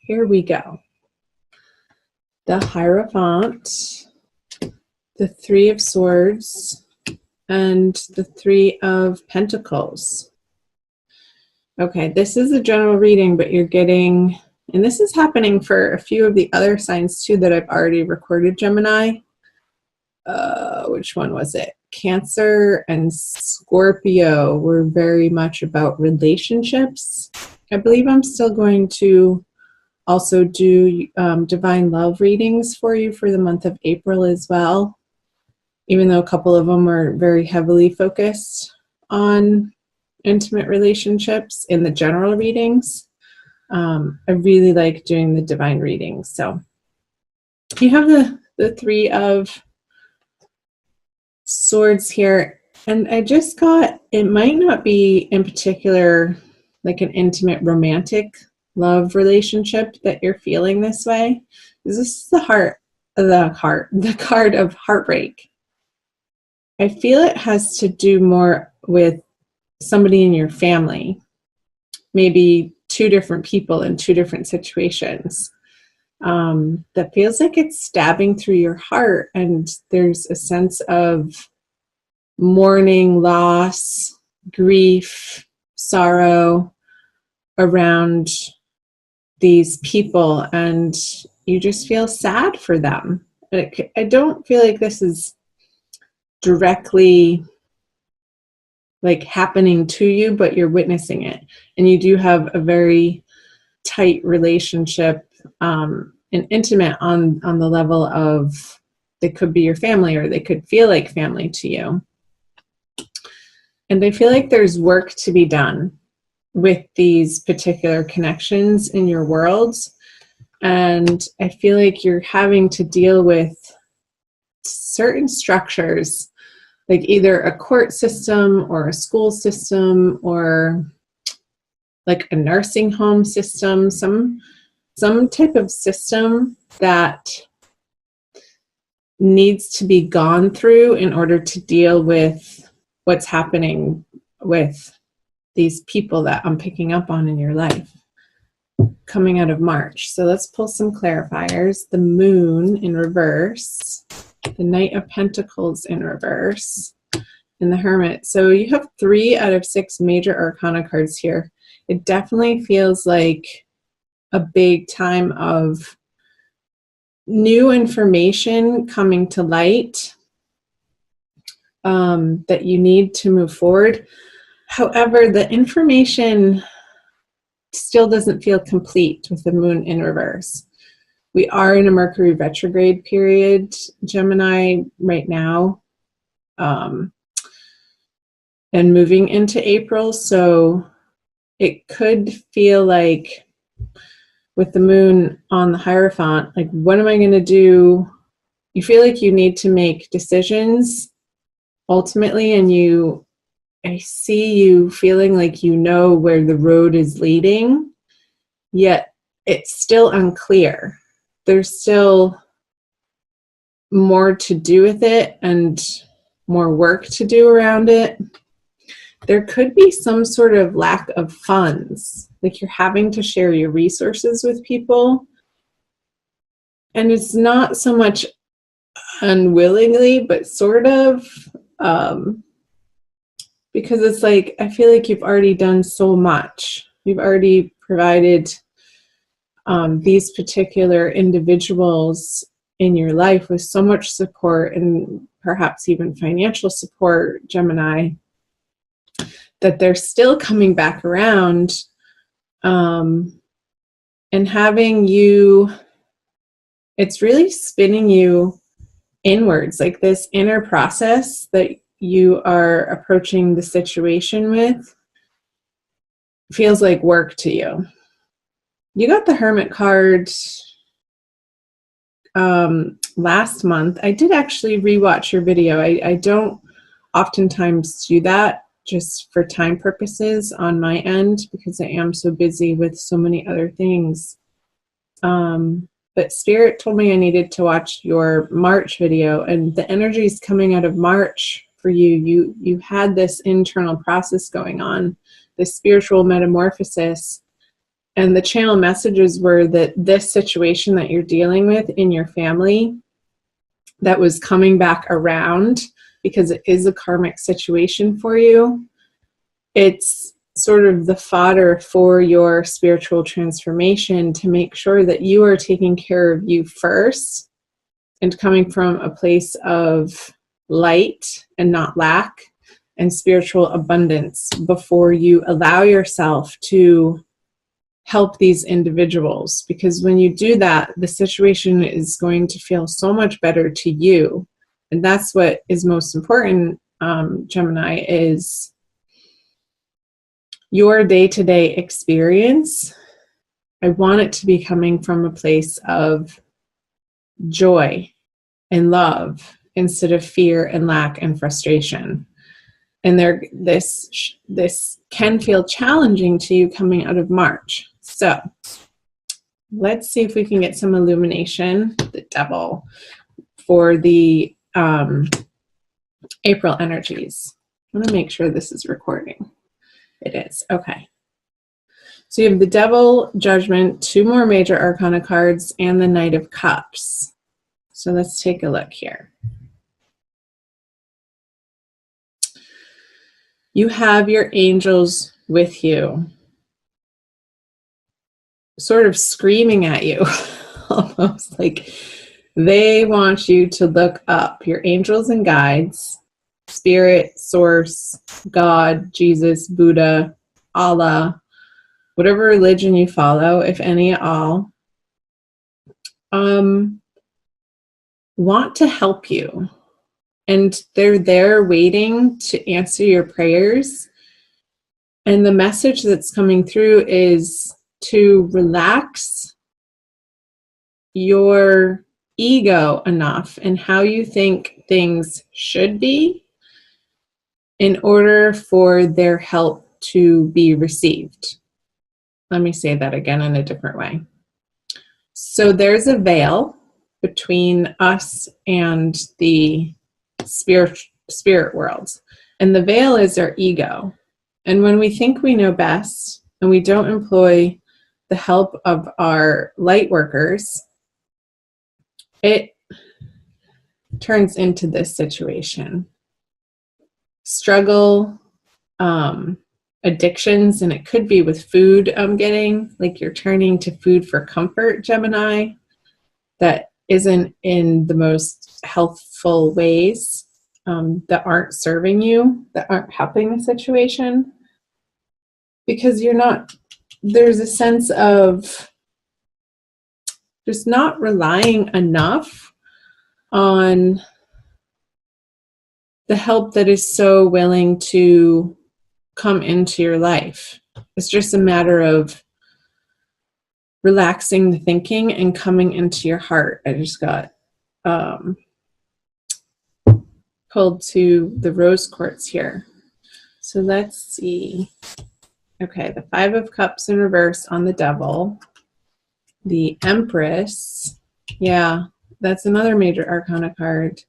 here we go. The Hierophant, the Three of Swords, and the Three of Pentacles. Okay, this is a general reading, but you're getting, and this is happening for a few of the other signs too that I've already recorded, Gemini. Which one was it? Cancer and Scorpio were very much about relationships. I believe I'm still going to also do divine love readings for you for the month of April as well, even though a couple of them are very heavily focused on intimate relationships in the general readings. I really like doing the divine readings. So you have the Three of Swords here, and I just got, it might not be in particular like an intimate romantic love relationship that you're feeling this way. This is the card of heartbreak. I feel it has to do more with somebody in your family, maybe two different people in two different situations. That feels like it's stabbing through your heart, and there's a sense of mourning, loss, grief, sorrow around these people, and you just feel sad for them. I don't feel like this is directly like happening to you, but you're witnessing it, and you do have a very tight relationship and intimate on the level of, they could be your family or they could feel like family to you. And I feel like there's work to be done with these particular connections in your worlds, and I feel like you're having to deal with certain structures, like either a court system or a school system or like a nursing home system, some type of system that needs to be gone through in order to deal with what's happening with these people that I'm picking up on in your life coming out of March. So let's pull some clarifiers. The Moon in reverse, the Knight of Pentacles in reverse, and the Hermit. So you have 3 out of 6 major arcana cards here. It definitely feels like a big time of new information coming to light that you need to move forward. However, the information still doesn't feel complete with the Moon in reverse. We are in a Mercury retrograde period, Gemini, right now, and moving into April. So it could feel like with the Moon on the Hierophant, like, what am I going to do? You feel like you need to make decisions ultimately, and I see you feeling like you know where the road is leading, yet it's still unclear. There's still more to do with it and more work to do around it. There could be some sort of lack of funds, like you're having to share your resources with people. And it's not so much unwillingly, but sort of, because it's like, I feel like you've already done so much. You've already provided these particular individuals in your life with so much support, and perhaps even financial support, Gemini, that they're still coming back around and having you, it's really spinning you inwards, like this inner process that you are approaching the situation with feels like work to you. You got the Hermit card last month. I did actually rewatch your video. I don't oftentimes do that just for time purposes on my end because I am so busy with so many other things. But Spirit told me I needed to watch your March video, and the energies coming out of March for you, you had this internal process going on, this spiritual metamorphosis And the channel messages were that this situation that you're dealing with in your family that was coming back around, because it is a karmic situation for you, it's sort of the fodder for your spiritual transformation to make sure that you are taking care of you first and coming from a place of light and not lack and spiritual abundance before you allow yourself to help these individuals. Because when you do that, the situation is going to feel so much better to you. And that's what is most important, Gemini, is your day-to-day experience. I want it to be coming from a place of joy and love instead of fear and lack and frustration. And this can feel challenging to you coming out of March. So let's see if we can get some illumination, the devil, for the April energies. I want to make sure this is recording. It is. Okay. So you have the Devil, Judgment, 2 more major arcana cards, and the Knight of Cups. So let's take a look here. You have your angels with you, sort of screaming at you, almost like they want you to look up. Your angels and guides, Spirit, Source, God, Jesus, Buddha, Allah, whatever religion you follow, if any at all, want to help you. And they're there waiting to answer your prayers. And the message that's coming through is to relax your ego enough in how you think things should be in order for their help to be received. Let me say that again in a different way. So there's a veil between us and the spirit world. And the veil is our ego. And when we think we know best and we don't employ the help of our light workers, it turns into this situation. Struggle, addictions, and it could be with food. I'm getting like you're turning to food for comfort, Gemini, that isn't in the most healthful ways, that aren't serving you, that aren't helping the situation, because you're not, there's a sense of just not relying enough on the help that is so willing to come into your life. It's just a matter of relaxing the thinking and coming into your heart. I just got pulled to the rose quartz here. So let's see. Okay, the 5 of Cups in reverse on the Devil. The Empress. Yeah, that's another major arcana card.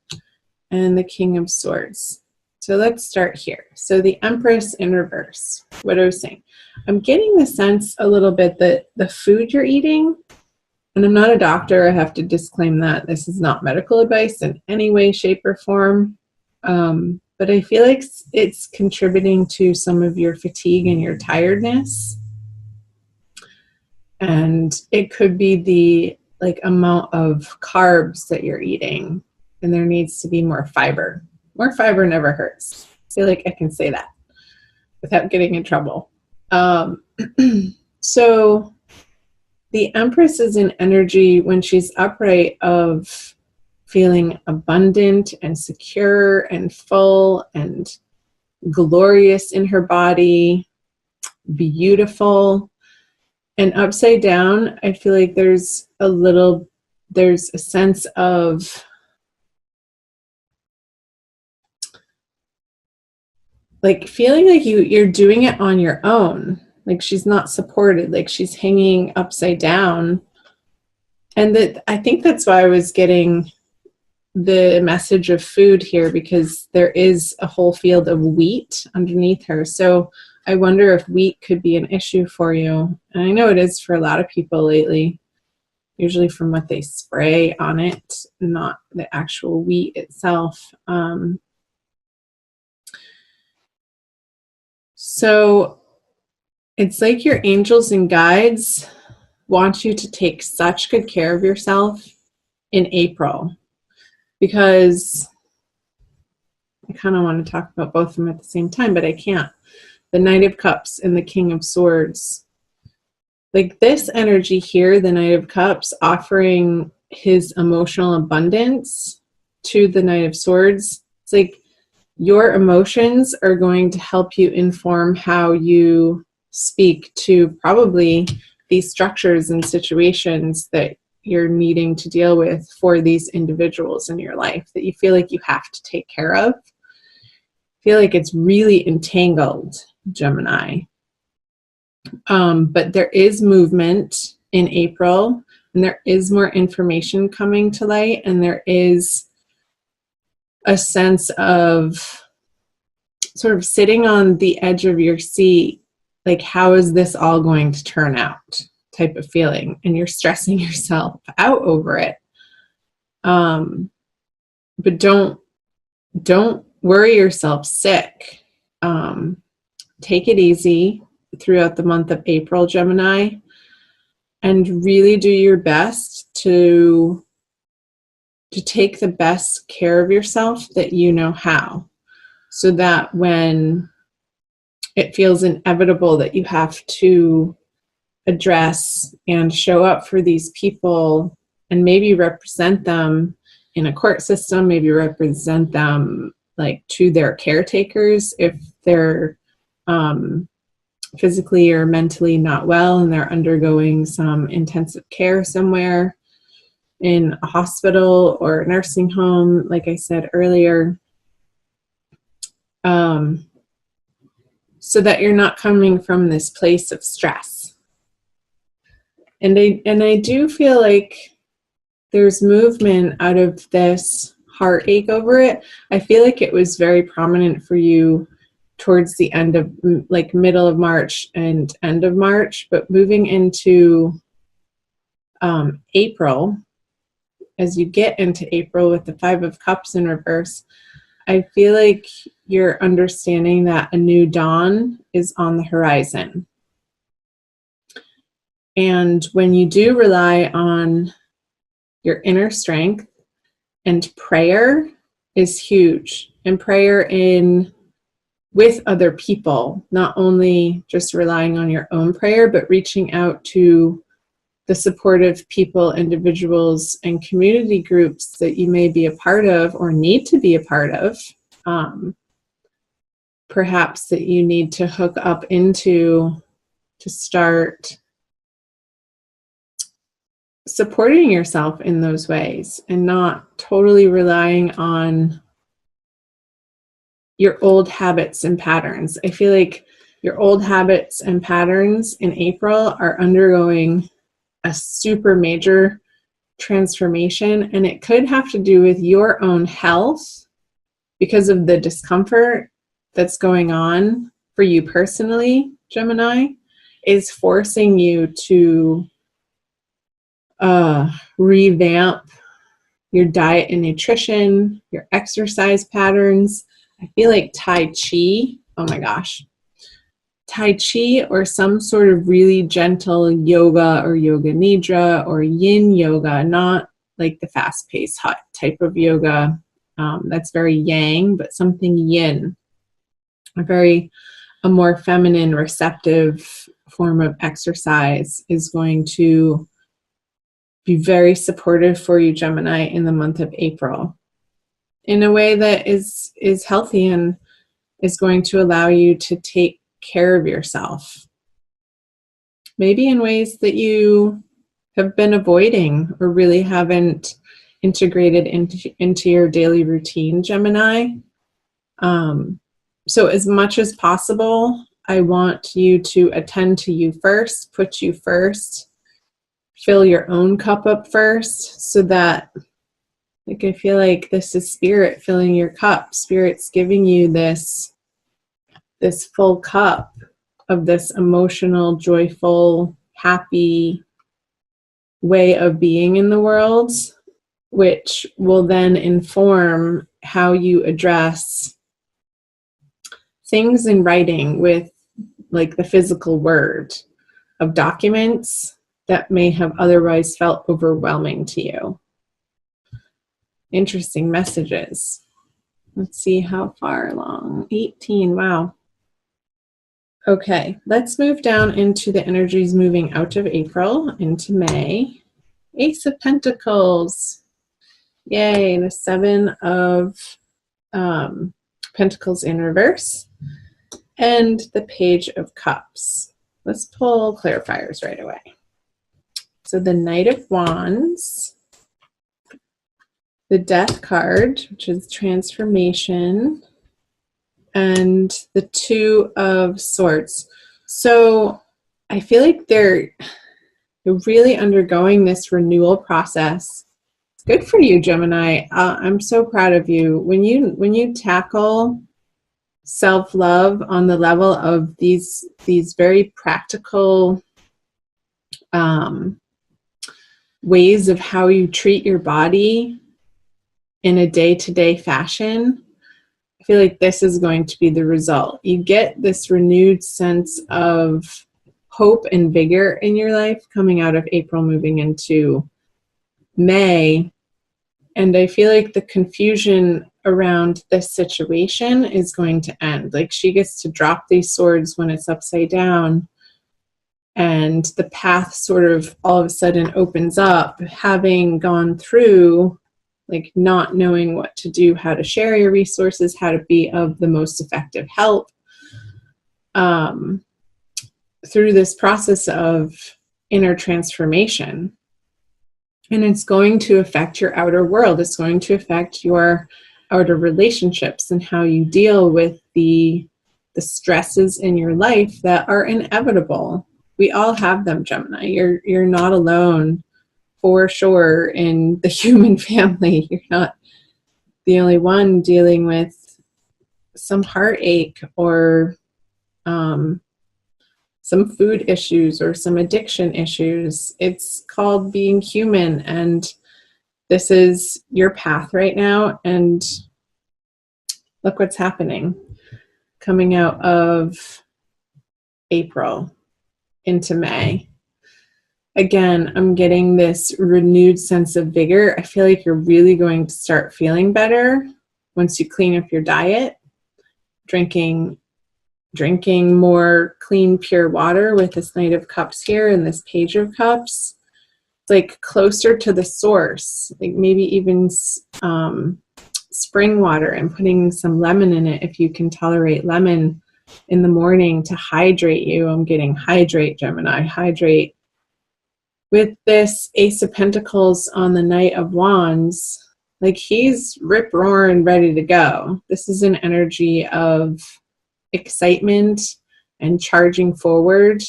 And the King of Swords. So let's start here. So the Empress in reverse. What I was saying. I'm getting the sense a little bit that the food you're eating, and I'm not a doctor, I have to disclaim that. This is not medical advice in any way, shape, or form. But I feel like it's contributing to some of your fatigue and your tiredness. And it could be the amount of carbs that you're eating. And there needs to be more fiber. More fiber never hurts. I feel like I can say that without getting in trouble. So the Empress is an energy when she's upright of feeling abundant and secure and full and glorious in her body, beautiful. And upside down, I feel like there's a sense of like feeling like you're doing it on your own. Like she's not supported, like she's hanging upside down. And I think that's why I was getting the message of food here, because there is a whole field of wheat underneath her. So I wonder if wheat could be an issue for you. And I know it is for a lot of people lately, usually from what they spray on it, not the actual wheat itself. So it's like your angels and guides want you to take such good care of yourself in April, because I kind of want to talk about both of them at the same time, but I can't. The Knight of Cups and the King of Swords. Like this energy here, the Knight of Cups, offering his emotional abundance to the Knight of Swords. It's like your emotions are going to help you inform how you speak to probably these structures and situations that you're needing to deal with for these individuals in your life that you feel like you have to take care of. I feel like it's really entangled, Gemini. But there is movement in April, and there is more information coming to light, and there is a sense of sort of sitting on the edge of your seat, like, how is this all going to turn out type of feeling, and you're stressing yourself out over it. But don't worry yourself sick. Take it easy throughout the month of April, Gemini, and really do your best to take the best care of yourself that you know how, so that when it feels inevitable that you have to address and show up for these people and maybe represent them in a court system, maybe represent them like to their caretakers if they're physically or mentally not well and they're undergoing some intensive care somewhere in a hospital or a nursing home, like I said earlier, so that you're not coming from this place of stress. And I do feel like there's movement out of this heartache over it. I feel like it was very prominent for you towards the end of, like, middle of March and end of March, but moving into April, as you get into April with the Five of Cups in reverse, I feel like you're understanding that a new dawn is on the horizon. And when you do rely on your inner strength, and prayer is huge, and prayer in with other people, not only just relying on your own prayer, but reaching out to the supportive people, individuals, and community groups that you may be a part of or need to be a part of. Perhaps that you need to hook up into to start supporting yourself in those ways and not totally relying on your old habits and patterns. I feel like your old habits and patterns in April are undergoing a super major transformation, and it could have to do with your own health because of the discomfort that's going on for you personally. Gemini is forcing you to revamp your diet and nutrition, your exercise patterns. I feel like Tai Chi, oh my gosh, Tai Chi or some sort of really gentle yoga or yoga nidra or yin yoga, not like the fast-paced hot type of yoga that's very yang, but something yin, a more feminine, receptive form of exercise is going to be very supportive for you, Gemini, in the month of April, in a way that is healthy and is going to allow you to take care of yourself. Maybe in ways that you have been avoiding or really haven't integrated into your daily routine, Gemini. So as much as possible, I want you to attend to you first, put you first, fill your own cup up first, so that, like, I feel like this is spirit filling your cup. Spirit's giving you this full cup of this emotional, joyful, happy way of being in the world, which will then inform how you address things in writing with like the physical word of documents that may have otherwise felt overwhelming to you. Interesting messages. Let's see how far along. 18, wow. Okay, let's move down into the energies moving out of April into May. Ace of Pentacles. Yay, the Seven of Pentacles in reverse. And the Page of Cups. Let's pull clarifiers right away. So the Knight of Wands, the Death card, which is transformation, and the Two of Swords. So I feel like they're really undergoing this renewal process. Good for you, Gemini. I'm so proud of you. When you tackle self-love on the level of these very practical ways of how you treat your body in a day-to-day fashion, I feel like this is going to be the result. You get this renewed sense of hope and vigor in your life coming out of April, moving into May. And I feel like the confusion around this situation is going to end. Like she gets to drop these swords when it's upside down, and the path sort of all of a sudden opens up, having gone through like not knowing what to do, how to share your resources, how to be of the most effective help through this process of inner transformation. And it's going to affect your outer world. It's going to affect your outer relationships and how you deal with the stresses in your life that are inevitable. We all have them, Gemini. You're not alone for sure in the human family. You're not the only one dealing with some heartache or some food issues or some addiction issues. It's called being human, and this is your path right now. And look what's happening coming out of April into May. Again, I'm getting this renewed sense of vigor. I feel like you're really going to start feeling better once you clean up your diet, drinking more clean, pure water with this Knight of Cups here and this Page of Cups. It's like closer to the source, like maybe even spring water, and putting some lemon in it if you can tolerate lemon in the morning to hydrate you. I'm getting hydrate, Gemini, hydrate. With this Ace of Pentacles on the Knight of Wands, like he's rip-roaring ready to go. This is an energy of excitement and charging forward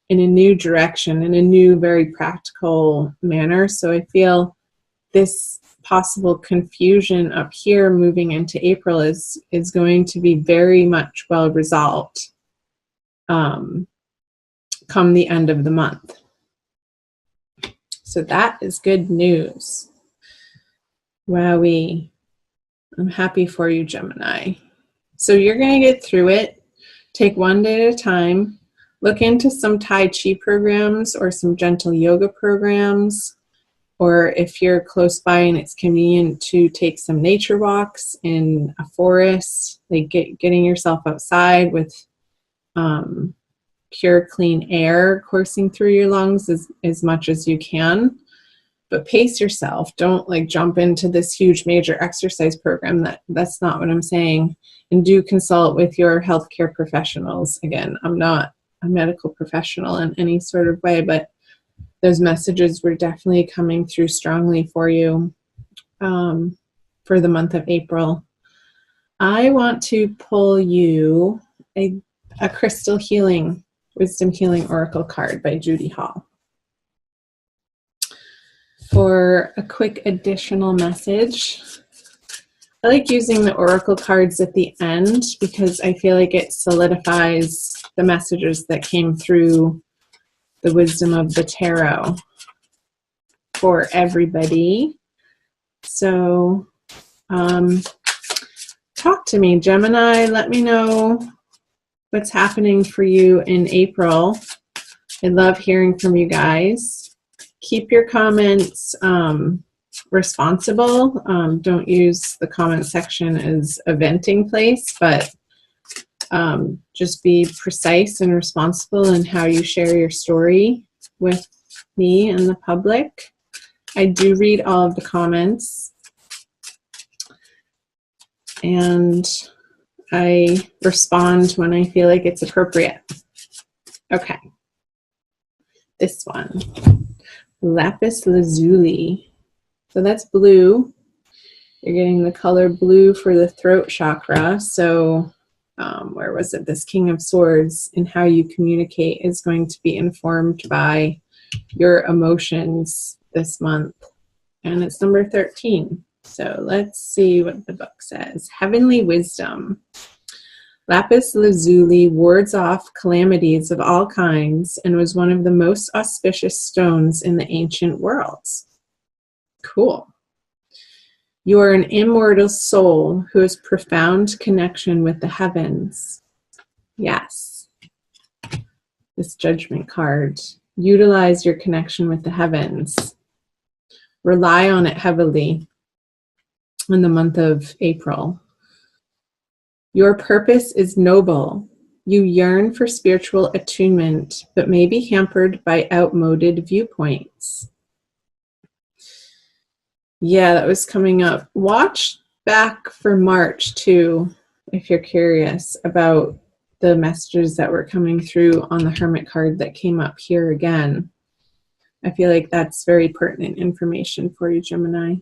in a new direction, in a new, very practical manner. So I feel this possible confusion up here moving into April is going to be very much well resolved come the end of the month. So that is good news. Wowee. I'm happy for you, Gemini. So you're going to get through it. Take one day at a time. Look into some Tai Chi programs or some gentle yoga programs. Or if you're close by and it's convenient to take some nature walks in a forest, like getting yourself outside with pure, clean air coursing through your lungs as much as you can. But pace yourself. Don't like jump into this huge major exercise program. That's not what I'm saying. And do consult with your healthcare professionals. Again, I'm not a medical professional in any sort of way, but those messages were definitely coming through strongly for you for the month of April. I want to pull you a crystal healing, wisdom healing oracle card by Judy Hall for a quick additional message. I like using the oracle cards at the end because I feel like it solidifies the messages that came through the wisdom of the tarot for everybody. So talk to me, Gemini. Let me know what's happening for you in April. I love hearing from you guys. Keep your comments responsible. Don't use the comment section as a venting place, but just be precise and responsible in how you share your story with me and the public. I do read all of the comments, and I respond when I feel like it's appropriate. Okay. This one, lapis lazuli. So that's blue. You're getting the color blue for the throat chakra. So where was it? This King of Swords, and how you communicate is going to be informed by your emotions this month. And it's number 13. So let's see what the book says. Heavenly wisdom. Lapis lazuli wards off calamities of all kinds and was one of the most auspicious stones in the ancient worlds. Cool. You are an immortal soul who has profound connection with the heavens. Yes. This judgment card. Utilize your connection with the heavens. Rely on it heavily in the month of April. Your purpose is noble. You yearn for spiritual attunement, but may be hampered by outmoded viewpoints. Yeah, that was coming up. Watch back for March too, if you're curious about the messages that were coming through on the Hermit card that came up here again. I feel like that's very pertinent information for you, Gemini.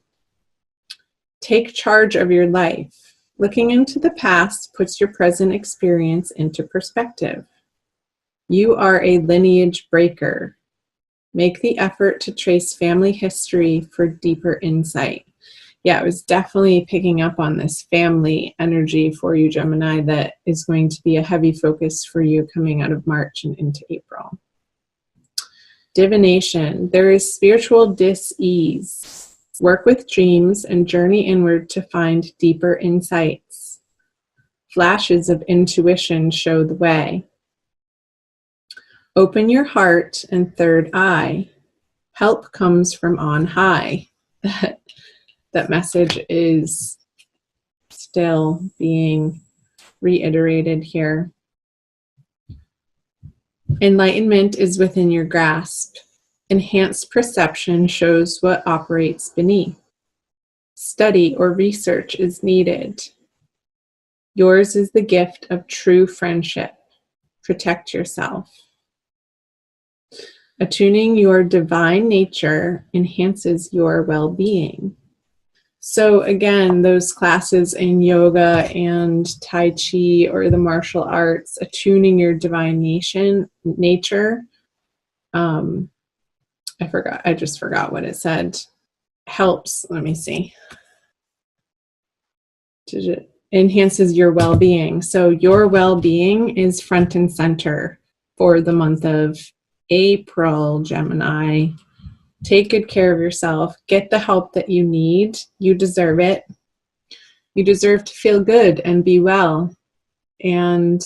Take charge of your life. Looking into the past puts your present experience into perspective. You are a lineage breaker. Make the effort to trace family history for deeper insight. Yeah, I was definitely picking up on this family energy for you, Gemini, that is going to be a heavy focus for you coming out of March and into April. Divination. There is spiritual dis-ease. Work with dreams and journey inward to find deeper insights. Flashes of intuition show the way. Open your heart and third eye. Help comes from on high. That message is still being reiterated here. Enlightenment is within your grasp. Enhanced perception shows what operates beneath. Study or research is needed. Yours is the gift of true friendship. Protect yourself. Attuning your divine nature enhances your well-being. So again, those classes in yoga and Tai Chi or the martial arts, attuning your divine nature, I just forgot what it said, helps, let me see. It enhances your well-being. So your well-being is front and center for the month of April, Gemini. Take good care of yourself. Get the help that you need. You deserve it. You deserve to feel good and be well and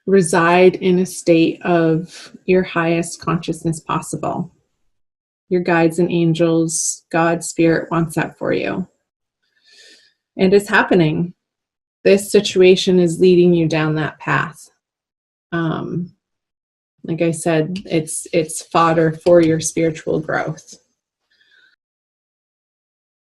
reside in a state of your highest consciousness possible. Your guides and angels, God, Spirit wants that for you. And it's happening. This situation is leading you down that path. Like I said, it's fodder for your spiritual growth.